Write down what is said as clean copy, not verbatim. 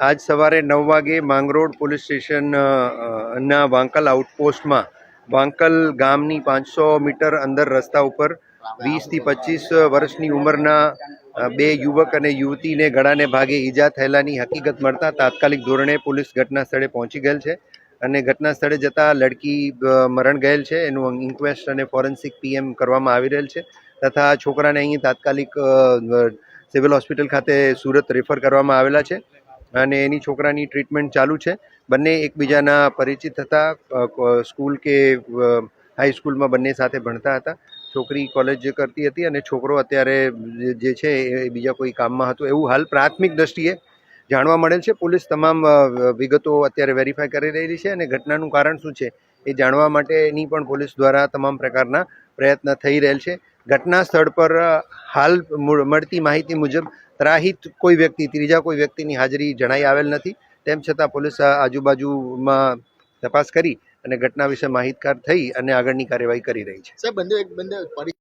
આજ સવારે 9 વાગે માંગરોળ પોલીસ સ્ટેશન ના વાંકલ આઉટપોસ્ટમાં વાંકલ ગામની 500 મીટર અંદર રસ્તા ઉપર 20 થી 25 વર્ષની ઉંમરના બે યુવક અને યુવતીને ગળાને ભાગે ઈજા થયેલાની હકીકત મળતા તાત્કાલિક ધોરણે પોલીસ ઘટના સ્થળે પહોંચી ગયેલ છે અને ઘટના સ્થળે જતા લડકી મરણ ગયેલ છે. એનું ઇન્ક્વેસ્ટ અને ફોરેન્સિક પીએમ કરવામાં આવી રહેલ છે તથા છોકરાને અહીં તાત્કાલિક સિવિલ હોસ્પિટલ ખાતે સુરત રેફર કરવામાં આવેલા છે અને એની છોકરાની ટ્રીટમેન્ટ ચાલુ છે. બંને એકબીજાના પરિચિત હતા, સ્કૂલ કે હાઈસ્કૂલમાં બંને સાથે ભણતા હતા. છોકરી કોલેજ કરતી હતી અને છોકરો અત્યારે જે છે એ બીજા કોઈ કામમાં હતો એવું હાલ પ્રાથમિક દ્રષ્ટિએ જાણવા મળેલ છે. પોલીસ તમામ વિગતો અત્યારે વેરીફાઈ કરી રહી છે અને ઘટનાનું કારણ શું છે એ જાણવા માટેની પણ પોલીસ દ્વારા તમામ પ્રકારના પ્રયત્ન થઈ રહેલ છે. ઘટના સ્થળ પર હાલ મળતી માહિતી મુજબ ત્રાહિત કોઈ વ્યક્તિ, ત્રીજા કોઈ વ્યક્તિની હાજરી જણાઈ આવેલ નથી. તેમ છતાં પોલીસ આજુબાજુમાં તપાસ કરી અને ઘટના વિશે માહિતગાર થઈ અને આગળની કાર્યવાહી કરી રહી છે.